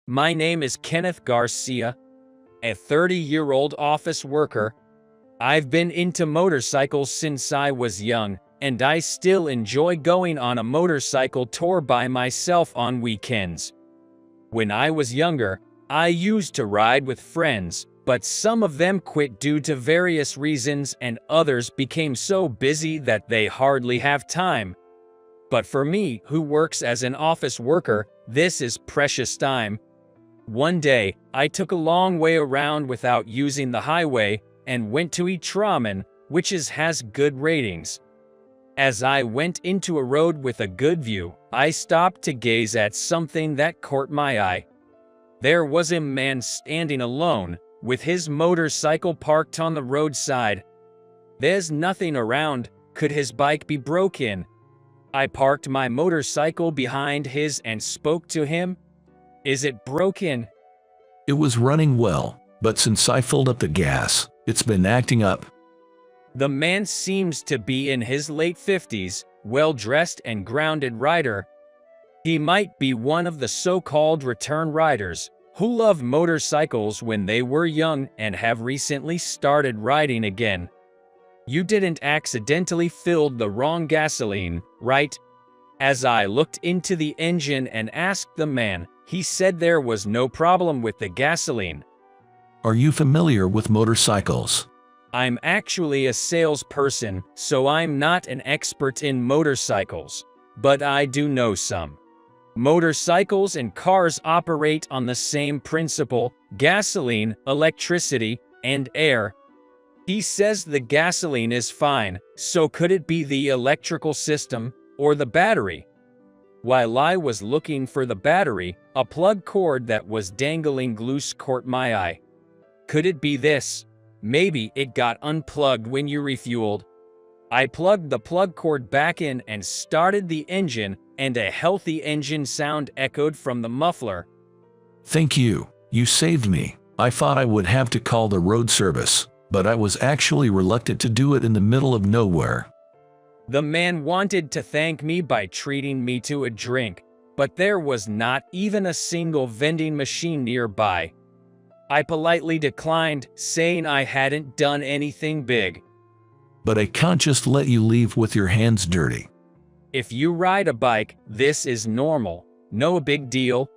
My name is Kenneth Garcia, a 30-year-old office worker. I've been into motorcycles since I was young, and I still enjoy going on a motorcycle tour by myself on weekends. When I was younger, I used to ride with friends, but some of them quit due to various reasons and others became so busy that they hardly have time. But for me, who works as an office worker, this is precious time. One day, I took a long way around without using the highway and went to eat ramen, which has good ratings. As I went into a road with a good view, I stopped to gaze at something that caught my eye. There was a man standing alone, with his motorcycle parked on the roadside. There's nothing around. Could his bike be broken? I parked my motorcycle behind his and spoke to him. Is it broken? It was running well, but since I filled up the gas, it's been acting up. The man seems to be in his late 50s, well-dressed and grounded rider. He might be one of the so-called return riders, who loved motorcycles when they were young and have recently started riding again. You didn't accidentally fill the wrong gasoline, right? As I looked into the engine and asked the man, he said there was no problem with the gasoline. Are you familiar with motorcycles? I'm actually a salesperson, so I'm not an expert in motorcycles, but I do know some. Motorcycles and cars operate on the same principle: gasoline, electricity, and air. He says the gasoline is fine, so could it be the electrical system or the battery? While I was looking for the battery, a plug cord that was dangling loose caught my eye. Could it be this? Maybe it got unplugged when you refueled. I plugged the plug cord back in and started the engine, and a healthy engine sound echoed from the muffler. Thank you. You saved me. I thought I would have to call the road service, but I was actually reluctant to do it in the middle of nowhere. The man wanted to thank me by treating me to a drink, but there was not even a single vending machine nearby. I politely declined, saying I hadn't done anything big. But I can't just let you leave with your hands dirty. If you ride a bike, this is normal. No big deal.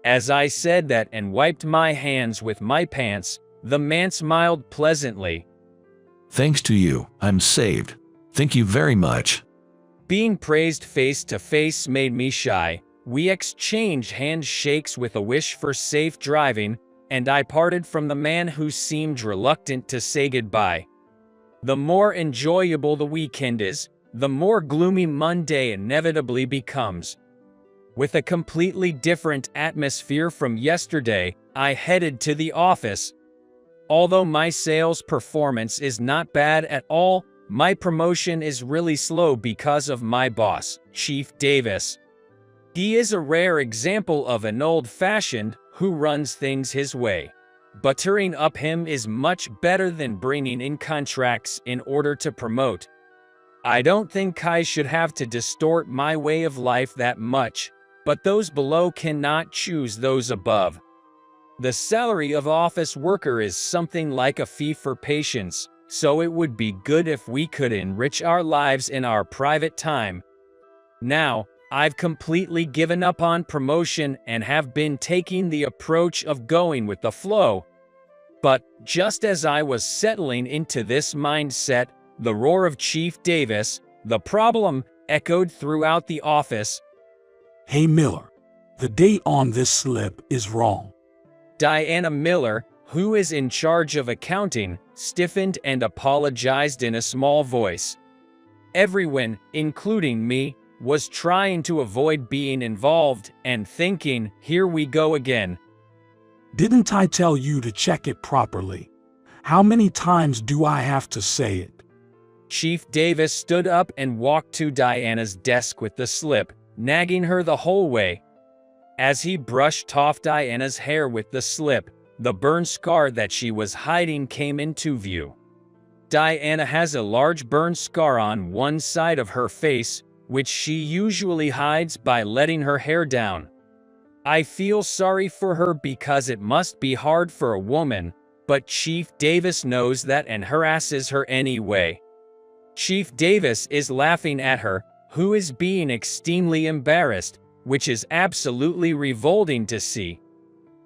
As I said that and wiped my hands with my pants, the man smiled pleasantly. Thanks to you, I'm saved. Thank you very much. Being praised face to face made me shy. We exchanged handshakes with a wish for safe driving, and I parted from the man who seemed reluctant to say goodbye. The more enjoyable the weekend is, the more gloomy Monday inevitably becomes. With a completely different atmosphere from yesterday, I headed to the office. Although my sales performance is not bad at all, my promotion is really slow because of my boss, Chief Davis. He is a rare example of an old-fashioned who runs things his way. Buttering up him is much better than bringing in contracts in order to promote. I don't think I should have to distort my way of life that much, but those below cannot choose those above. The salary of office worker is something like a fee for patience, so it would be good if we could enrich our lives in our private time. Now, I've completely given up on promotion and have been taking the approach of going with the flow. But just as I was settling into this mindset, the roar of Chief Davis, the problem, echoed throughout the office. Hey Miller, the date on this slip is wrong. Diana Miller, who is in charge of accounting, stiffened and apologized in a small voice. Everyone, including me, was trying to avoid being involved and thinking, here we go again. Didn't I tell you to check it properly? How many times do I have to say it? Chief Davis stood up and walked to Diana's desk with the slip, nagging her the whole way. As he brushed off Diana's hair with the slip, the burn scar that she was hiding came into view. Diana has a large burn scar on one side of her face, which she usually hides by letting her hair down. I feel sorry for her because it must be hard for a woman, but Chief Davis knows that and harasses her anyway. Chief Davis is laughing at her, who is being extremely embarrassed, which is absolutely revolting to see.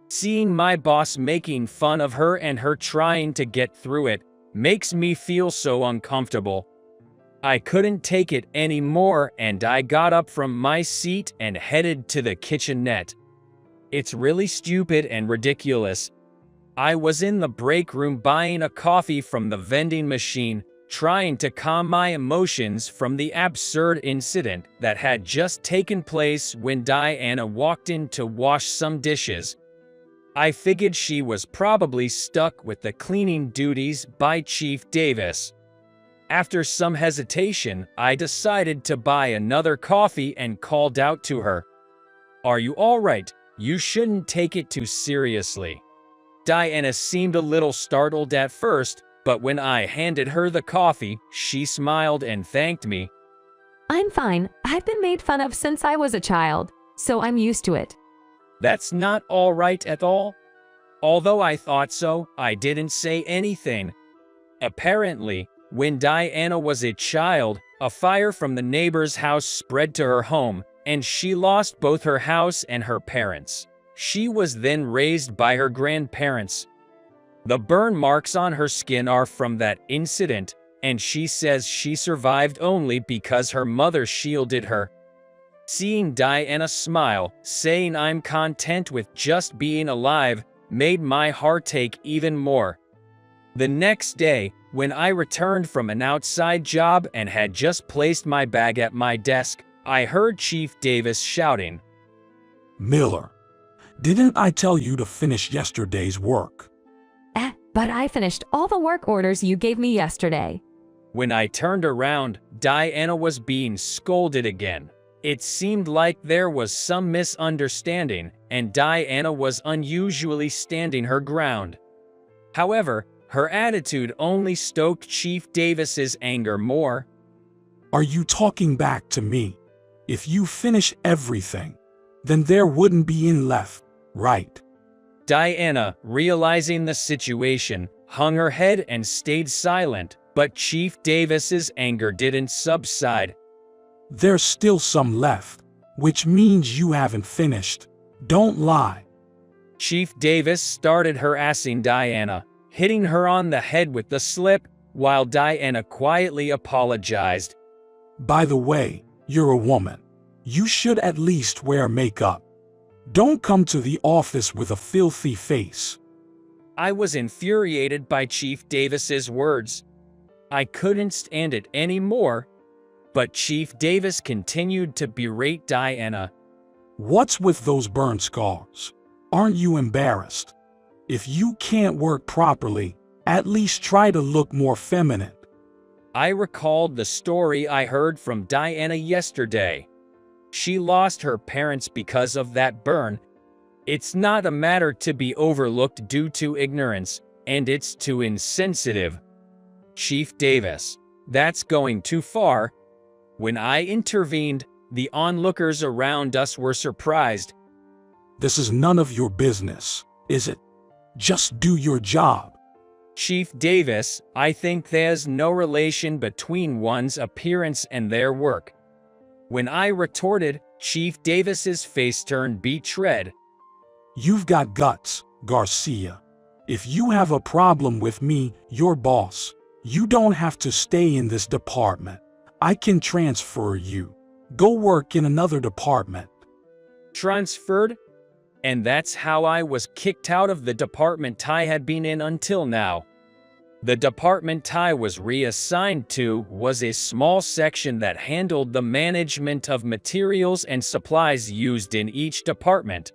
Seeing my boss making fun of her and her trying to get through it makes me feel so uncomfortable. I couldn't take it anymore and I got up from my seat and headed to the kitchenette. It's really stupid and ridiculous. I was in the break room buying a coffee from the vending machine, trying to calm my emotions from the absurd incident that had just taken place when Diana walked in to wash some dishes. I figured she was probably stuck with the cleaning duties by Chief Davis. After some hesitation, I decided to buy another coffee and called out to her. "Are you all right? You shouldn't take it too seriously." Diana seemed a little startled at first, but when I handed her the coffee, she smiled and thanked me. I'm fine. I've been made fun of since I was a child, so I'm used to it. That's not all right at all. Although I thought so, I didn't say anything. Apparently, when Diana was a child, a fire from the neighbor's house spread to her home, and she lost both her house and her parents. She was then raised by her grandparents. The burn marks on her skin are from that incident, and she says she survived only because her mother shielded her. Seeing Diana smile, saying I'm content with just being alive, made my heart ache even more. The next day, when I returned from an outside job and had just placed my bag at my desk, I heard Chief Davis shouting, Miller, didn't I tell you to finish yesterday's work? But I finished all the work orders you gave me yesterday. When I turned around, Diana was being scolded again. It seemed like there was some misunderstanding, and Diana was unusually standing her ground. However, her attitude only stoked Chief Davis's anger more. Are you talking back to me? If you finish everything, then there wouldn't be any left, right? Diana, realizing the situation, hung her head and stayed silent, but Chief Davis's anger didn't subside. There's still some left, which means you haven't finished. Don't lie. Chief Davis started harassing Diana, hitting her on the head with the slip, while Diana quietly apologized. By the way, you're a woman. You should at least wear makeup. Don't come to the office with a filthy face. I was infuriated by Chief Davis's words. I couldn't stand it anymore, but Chief Davis continued to berate Diana. What's with those burn scars? Aren't you embarrassed? If you can't work properly, at least try to look more feminine. I recalled the story I heard from Diana yesterday. She lost her parents because of that burn. It's not a matter to be overlooked due to ignorance, and it's too insensitive. Chief Davis, that's going too far. When I intervened, the onlookers around us were surprised. This is none of your business, is it? Just do your job. Chief Davis, I think there's no relation between one's appearance and their work. When I retorted, Chief Davis's face turned betrayed. You've got guts, Garcia. If you have a problem with me, your boss, you don't have to stay in this department. I can transfer you. Go work in another department. Transferred? And that's how I was kicked out of the department I had been in until now. The department I was reassigned to was a small section that handled the management of materials and supplies used in each department.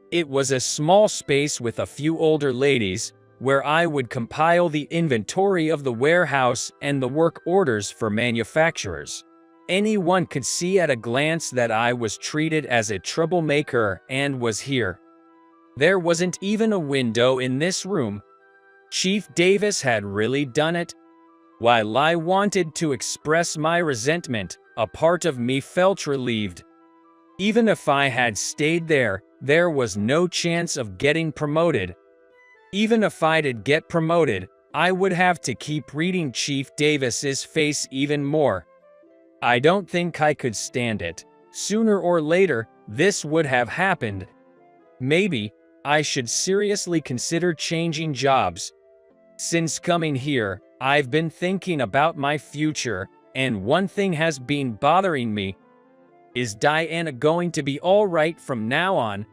It was a small space with a few older ladies, where I would compile the inventory of the warehouse and the work orders for manufacturers. Anyone could see at a glance that I was treated as a troublemaker and was here. There wasn't even a window in this room. Chief Davis had really done it. While I wanted to express my resentment, a part of me felt relieved. Even if I had stayed there, there was no chance of getting promoted. Even if I did get promoted, I would have to keep reading Chief Davis's face even more. I don't think I could stand it. Sooner or later, this would have happened. Maybe I should seriously consider changing jobs. Since coming here, I've been thinking about my future, and one thing has been bothering me. Is Diana going to be all right from now on?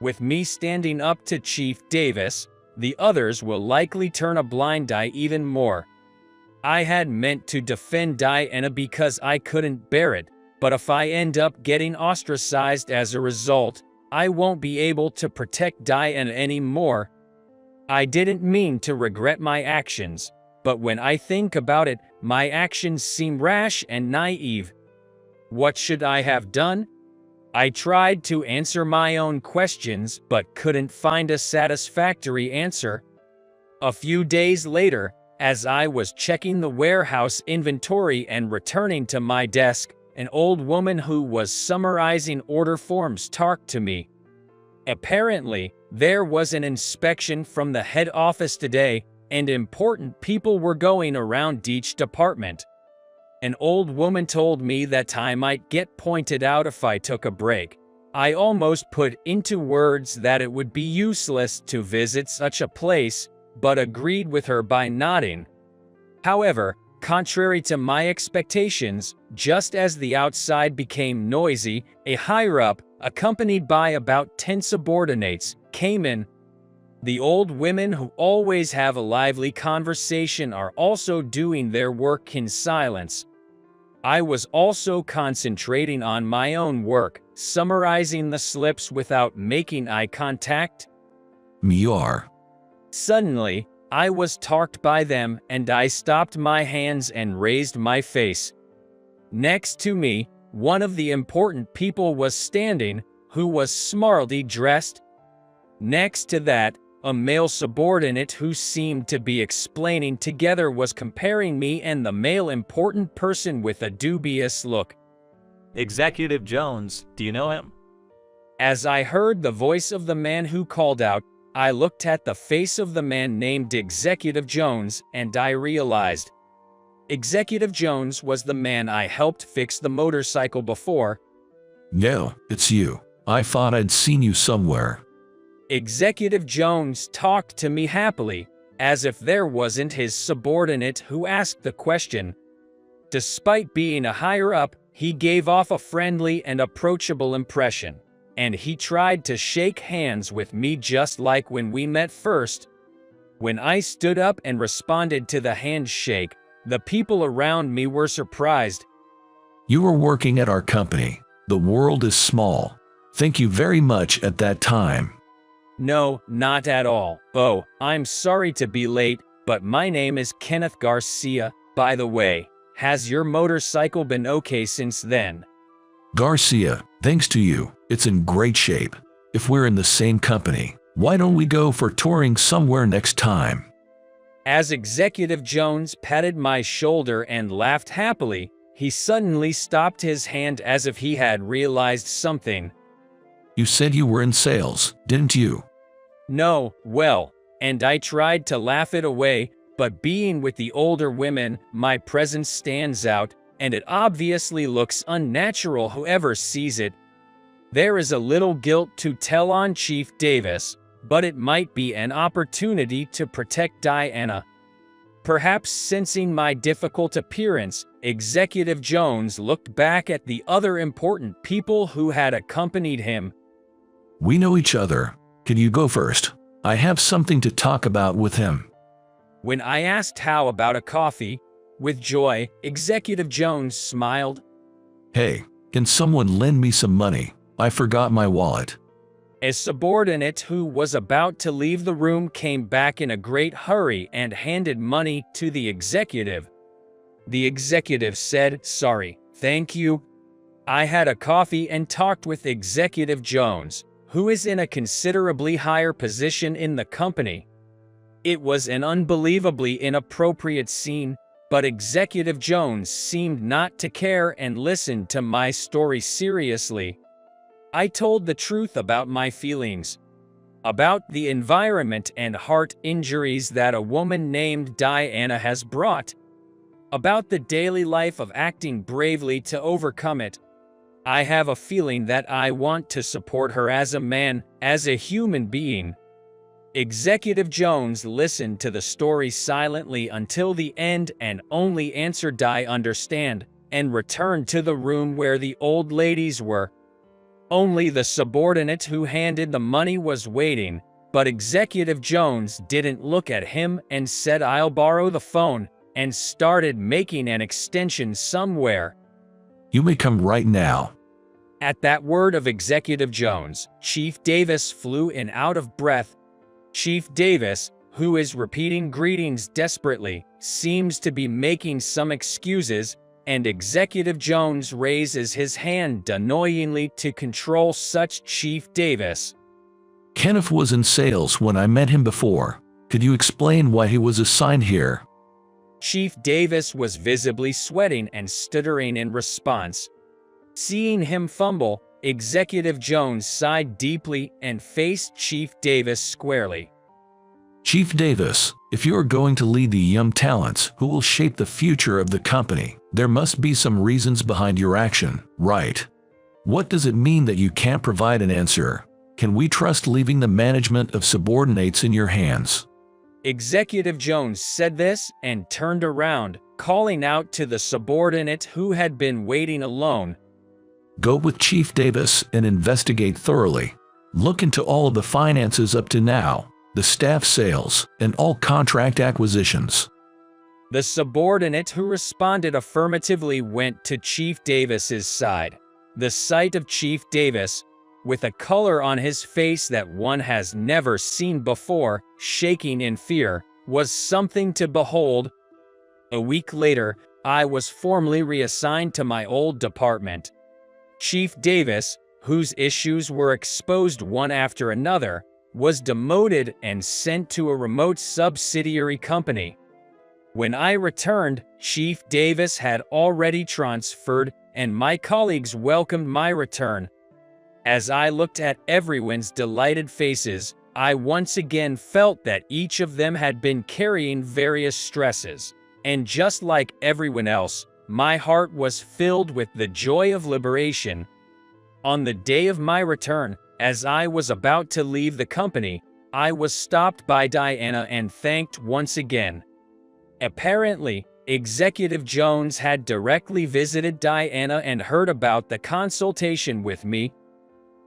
With me standing up to Chief Davis, the others will likely turn a blind eye even more. I had meant to defend Diana because I couldn't bear it, but if I end up getting ostracized as a result, I won't be able to protect Diana anymore. I didn't mean to regret my actions, but when I think about it, my actions seem rash and naive. What should I have done? I tried to answer my own questions but couldn't find a satisfactory answer. A few days later, as I was checking the warehouse inventory and returning to my desk, an old woman who was summarizing order forms talked to me. Apparently, there was an inspection from the head office today, and important people were going around each department. An old woman told me that I might get pointed out if I took a break. I almost put into words that it would be useless to visit such a place, but agreed with her by nodding. However, contrary to my expectations, just as the outside became noisy, a higher-up, accompanied by about 10 subordinates, came in. The old women who always have a lively conversation are also doing their work in silence. I was also concentrating on my own work, summarizing the slips without making eye contact. Me are. Suddenly, I was talked by them and I stopped my hands and raised my face. Next to me, one of the important people was standing, who was smartly dressed. Next to that, a male subordinate who seemed to be explaining together was comparing me and the male important person with a dubious look. Executive Jones, do you know him? As I heard the voice of the man who called out, I looked at the face of the man named Executive Jones and I realized. Executive Jones was the man I helped fix the motorcycle before. No, it's you. I thought I'd seen you somewhere. Executive Jones talked to me happily, as if there wasn't his subordinate who asked the question. Despite being a higher-up, he gave off a friendly and approachable impression, and he tried to shake hands with me just like when we met first. When I stood up and responded to the handshake, the people around me were surprised. You were working at our company. The world is small. Thank you very much at that time. No, not at all. Oh, I'm sorry to be late, but my name is Kenneth Garcia. By the way, has your motorcycle been okay since then? Garcia, thanks to you, it's in great shape. If we're in the same company, why don't we go for touring somewhere next time? As Executive Jones patted my shoulder and laughed happily, he suddenly stopped his hand as if he had realized something. You said you were in sales, didn't you? No, well, and I tried to laugh it away, but being with the older women, my presence stands out, and it obviously looks unnatural whoever sees it. There is a little guilt to tell on Chief Davis, but it might be an opportunity to protect Diana. Perhaps sensing my difficult appearance, Executive Jones looked back at the other important people who had accompanied him. We know each other. Can you go first? I have something to talk about with him. When I asked how about a coffee, with joy, Executive Jones smiled. Hey, can someone lend me some money? I forgot my wallet. A subordinate who was about to leave the room came back in a great hurry and handed money to the executive. The executive said, "Sorry, thank you." I had a coffee and talked with Executive Jones, who is in a considerably higher position in the company. It was an unbelievably inappropriate scene, but Executive Jones seemed not to care and listened to my story seriously. I told the truth about my feelings, about the environment and heart injuries that a woman named Diana has brought, about the daily life of acting bravely to overcome it. I have a feeling that I want to support her as a man, as a human being. Executive Jones listened to the story silently until the end and only answered "I understand," and returned to the room where the old ladies were. Only the subordinate who handed the money was waiting, but Executive Jones didn't look at him and said, "I'll borrow the phone," and started making an extension somewhere. You may come right now. At that word of Executive Jones, Chief Davis flew in out of breath. Chief Davis, who is repeating greetings desperately, seems to be making some excuses, and Executive Jones raises his hand annoyingly to control such Chief Davis. Kenneth was in sales when I met him before. Could you explain why he was assigned here? Chief Davis was visibly sweating and stuttering in response. Seeing him fumble, Executive Jones sighed deeply and faced Chief Davis squarely. Chief Davis, if you are going to lead the young talents who will shape the future of the company, there must be some reasons behind your action, right? What does it mean that you can't provide an answer? Can we trust leaving the management of subordinates in your hands? Executive Jones said this and turned around, calling out to the subordinate who had been waiting alone. Go with Chief Davis and investigate thoroughly. Look into all of the finances up to now, the staff sales, and all contract acquisitions. The subordinate who responded affirmatively went to Chief Davis's side. The sight of Chief Davis, with a color on his face that one has never seen before, shaking in fear, was something to behold. A week later, I was formally reassigned to my old department. Chief Davis, whose issues were exposed one after another, was demoted and sent to a remote subsidiary company. When I returned, Chief Davis had already transferred, and my colleagues welcomed my return. As I looked at everyone's delighted faces, I once again felt that each of them had been carrying various stresses, and just like everyone else, my heart was filled with the joy of liberation. On the day of my return, as I was about to leave the company, I was stopped by Diana and thanked once again. Apparently, Executive Jones had directly visited Diana and heard about the consultation with me.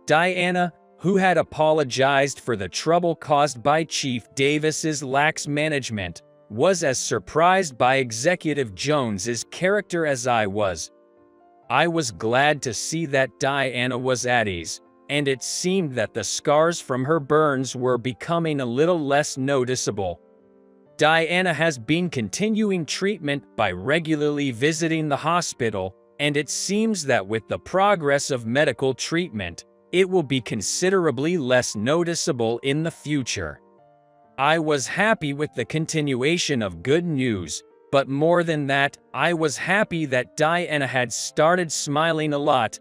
Diana, who had apologized for the trouble caused by Chief Davis's lax management, was as surprised by Executive Jones's character as I was. I was glad to see that Diana was at ease, and it seemed that the scars from her burns were becoming a little less noticeable. Diana has been continuing treatment by regularly visiting the hospital, and it seems that with the progress of medical treatment, it will be considerably less noticeable in the future. I was happy with the continuation of good news, but more than that, I was happy that Diana had started smiling a lot.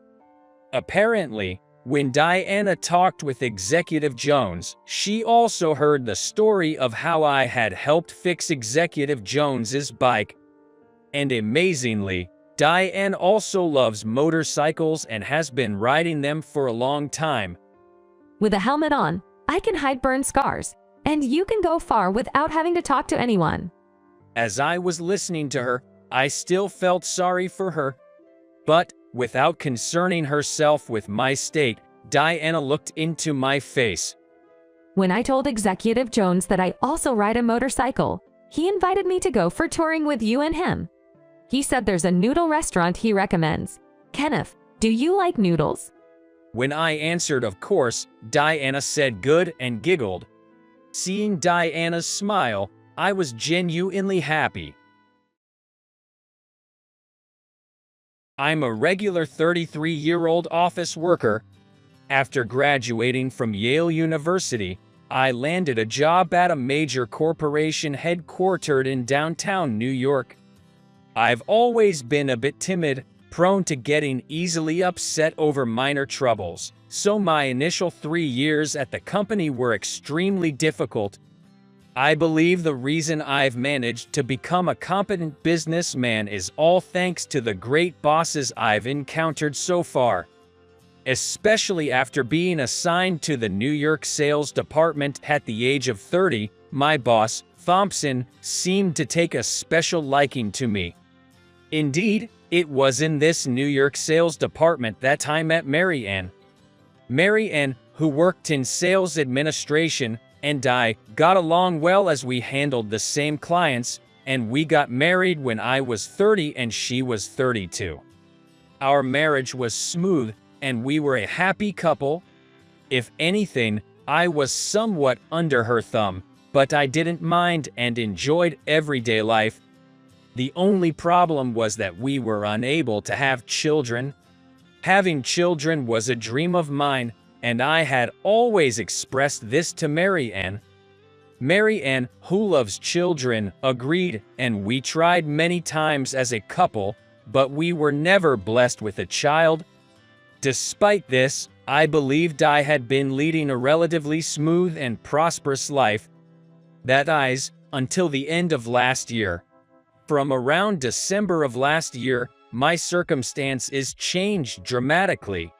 Apparently, when Diana talked with Executive Jones, she also heard the story of how I had helped fix Executive Jones's bike. And amazingly, Diane also loves motorcycles and has been riding them for a long time. With a helmet on, I can hide burn scars, and you can go far without having to talk to anyone. As I was listening to her, I still felt sorry for her. But, without concerning herself with my state, Diana looked into my face. When I told Executive Jones that I also ride a motorcycle, he invited me to go for touring with you and him. He said there's a noodle restaurant he recommends. Kenneth, do you like noodles? When I answered of course, Diana said good and giggled. Seeing Diana's smile, I was genuinely happy. I'm a regular 33-year-old office worker. After graduating from Yale University, I landed a job at a major corporation headquartered in downtown New York. I've always been a bit timid, prone to getting easily upset over minor troubles, so my initial 3 years at the company were extremely difficult. I believe the reason I've managed to become a competent businessman is all thanks to the great bosses I've encountered so far. Especially after being assigned to the New York sales department at the age of 30, my boss, Thompson, seemed to take a special liking to me. Indeed, it was in this New York sales department that I met Mary Ann. Mary Ann, who worked in sales administration, and I got along well as we handled the same clients, and we got married when I was 30 and she was 32. Our marriage was smooth, and we were a happy couple. If anything, I was somewhat under her thumb, but I didn't mind and enjoyed everyday life. The only problem was that we were unable to have children. Having children was a dream of mine, and I had always expressed this to Mary Ann. Mary Ann, who loves children, agreed, and we tried many times as a couple, but we were never blessed with a child. Despite this, I believed I had been leading a relatively smooth and prosperous life. That is, until the end of last year. From around December of last year, my circumstances changed dramatically.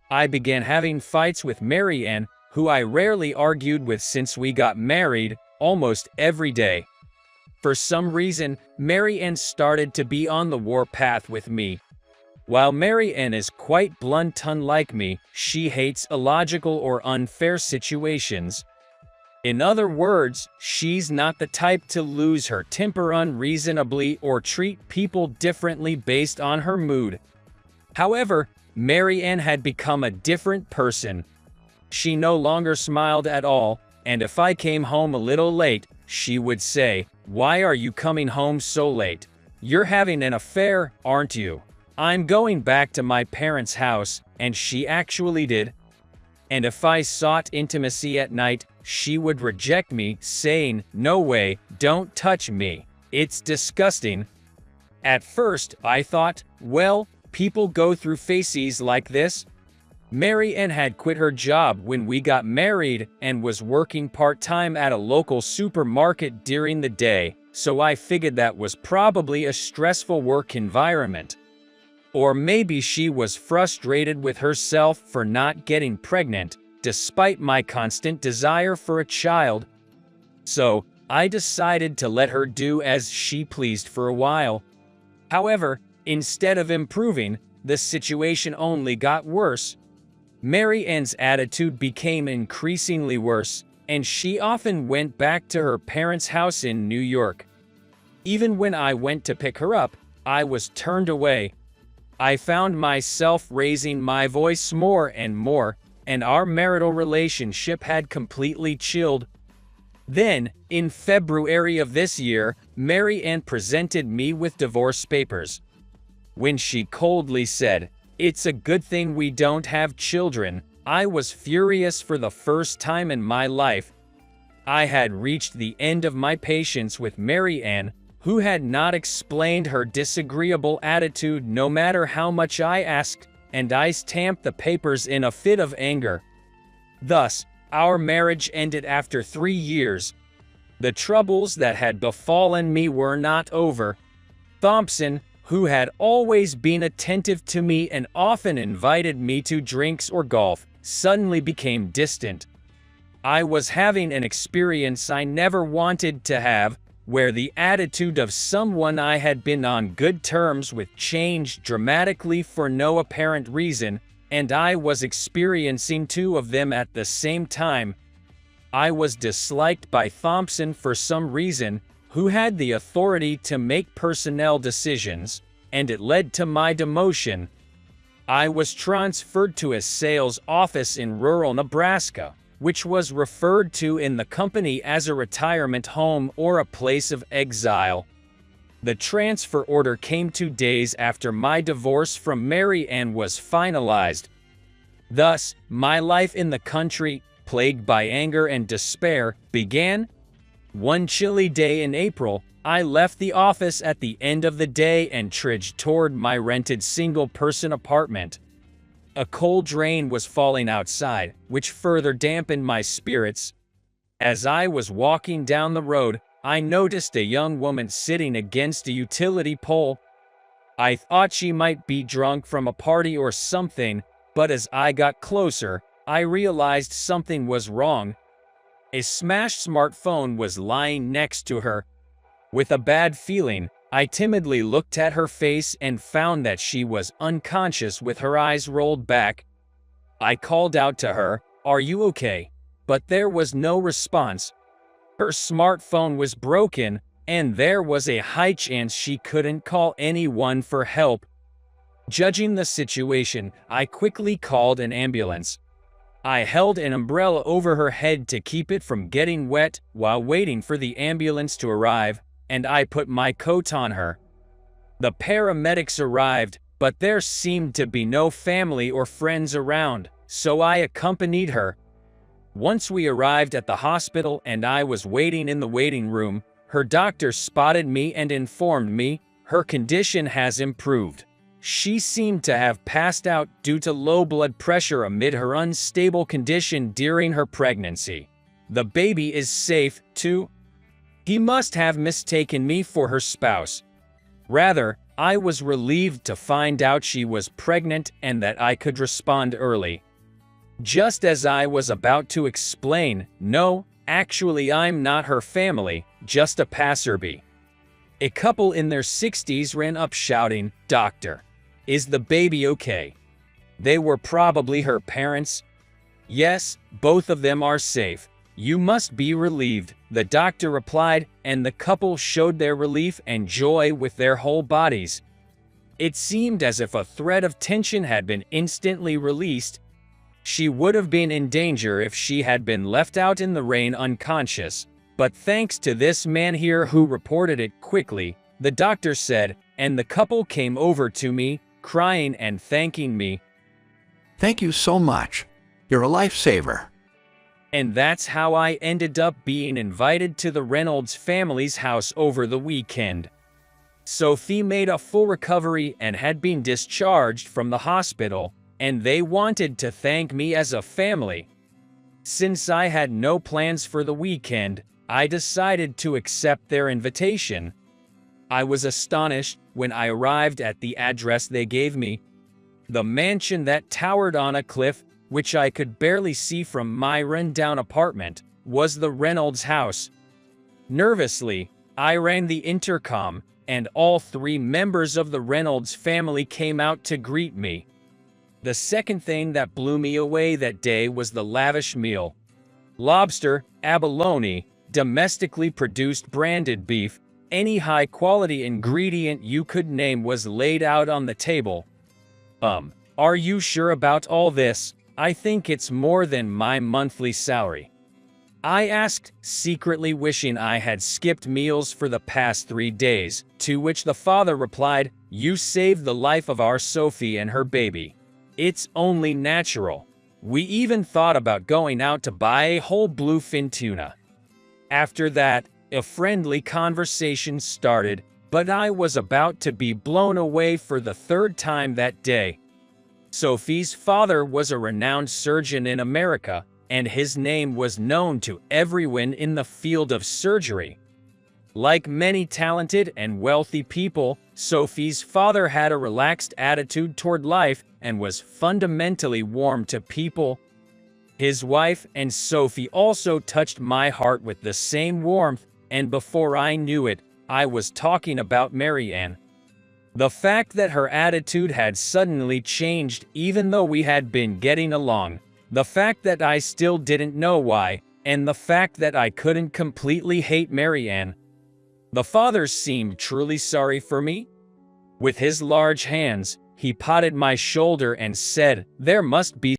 I began having fights with Mary Ann, who I rarely argued with since we got married, almost every day. For some reason, Mary Ann started to be on the warpath with me. While Mary Ann is quite blunt unlike me, she hates illogical or unfair situations. In other words, she's not the type to lose her temper unreasonably or treat people differently based on her mood. However, Mary Ann had become a different person. She no longer smiled at all, and if I came home a little late, she would say, "Why are you coming home so late? You're having an affair, aren't you? I'm going back to my parents' house," and she actually did. And if I sought intimacy at night, she would reject me, saying, "No way, don't touch me. It's disgusting." At first, I thought, well, people go through phases like this. Mary Ann had quit her job when we got married and was working part-time at a local supermarket during the day, so I figured that was probably a stressful work environment. Or maybe she was frustrated with herself for not getting pregnant, despite my constant desire for a child. So, I decided to let her do as she pleased for a while. However, instead of improving, the situation only got worse. Mary Ann's attitude became increasingly worse, and she often went back to her parents' house in New York. Even when I went to pick her up, I was turned away. I found myself raising my voice more and more, and our marital relationship had completely chilled. Then, in February of this year, Mary Ann presented me with divorce papers. When she coldly said, "It's a good thing we don't have children," I was furious for the first time in my life. I had reached the end of my patience with Mary Ann, who had not explained her disagreeable attitude no matter how much I asked, and I stamped the papers in a fit of anger. Thus, our marriage ended after 3 years. The troubles that had befallen me were not over. Thompson, who had always been attentive to me and often invited me to drinks or golf, suddenly became distant. I was having an experience I never wanted to have, where the attitude of someone I had been on good terms with changed dramatically for no apparent reason, and I was experiencing two of them at the same time. I was disliked by Thompson for some reason, who had the authority to make personnel decisions, and it led to my demotion. I was transferred to a sales office in rural Nebraska, which was referred to in the company as a retirement home or a place of exile. The transfer order came 2 days after my divorce from Mary Ann was finalized. Thus, my life in the country, plagued by anger and despair, began. One chilly day in April, I left the office at the end of the day and trudged toward my rented single-person apartment. A cold rain was falling outside, which further dampened my spirits. As I was walking down the road, I noticed a young woman sitting against a utility pole. I thought she might be drunk from a party or something, but as I got closer, I realized something was wrong. A smashed smartphone was lying next to her. With a bad feeling, I timidly looked at her face and found that she was unconscious with her eyes rolled back. I called out to her, "Are you okay?" But there was no response. Her smartphone was broken, and there was a high chance she couldn't call anyone for help. Judging the situation, I quickly called an ambulance. I held an umbrella over her head to keep it from getting wet while waiting for the ambulance to arrive, and I put my coat on her. The paramedics arrived, but there seemed to be no family or friends around, so I accompanied her. Once we arrived at the hospital and I was waiting in the waiting room, her doctor spotted me and informed me her condition has improved. She seemed to have passed out due to low blood pressure amid her unstable condition during her pregnancy. The baby is safe, too. He must have mistaken me for her spouse. Rather, I was relieved to find out she was pregnant and that I could respond early. Just as I was about to explain, "No, actually I'm not her family, just a passerby," a couple in their 60s ran up shouting, "Doctor, is the baby okay?" They were probably her parents. "Yes, both of them are safe. You must be relieved," the doctor replied, and the couple showed their relief and joy with their whole bodies. It seemed as if a thread of tension had been instantly released. She would have been in danger if she had been left out in the rain unconscious, but thanks to this man here who reported it quickly, the doctor said, and the couple came over to me, crying and thanking me. "Thank you so much. You're a lifesaver." And that's how I ended up being invited to the Reynolds family's house over the weekend. Sophie made a full recovery and had been discharged from the hospital, and they wanted to thank me as a family. Since I had no plans for the weekend, I decided to accept their invitation. I was astonished when I arrived at the address they gave me. The mansion that towered on a cliff, which I could barely see from my run-down apartment, was the Reynolds house. Nervously, I rang the intercom, and all three members of the Reynolds family came out to greet me. The second thing that blew me away that day was the lavish meal. Lobster, abalone, domestically produced branded beef, any high-quality ingredient you could name was laid out on the table. Are you sure about all this? I think it's more than my monthly salary," I asked, secretly wishing I had skipped meals for the past 3 days, to which the father replied, "You saved the life of our Sophie and her baby. It's only natural. We even thought about going out to buy a whole bluefin tuna." After that, a friendly conversation started, but I was about to be blown away for the third time that day. Sophie's father was a renowned surgeon in America, and his name was known to everyone in the field of surgery. Like many talented and wealthy people, Sophie's father had a relaxed attitude toward life and was fundamentally warm to people. His wife and Sophie also touched my heart with the same warmth, and before I knew it, I was talking about Mary Ann. The fact that her attitude had suddenly changed even though we had been getting along, the fact that I still didn't know why, and the fact that I couldn't completely hate Mary Ann. The father seemed truly sorry for me. With his large hands, he patted my shoulder and said, "There must be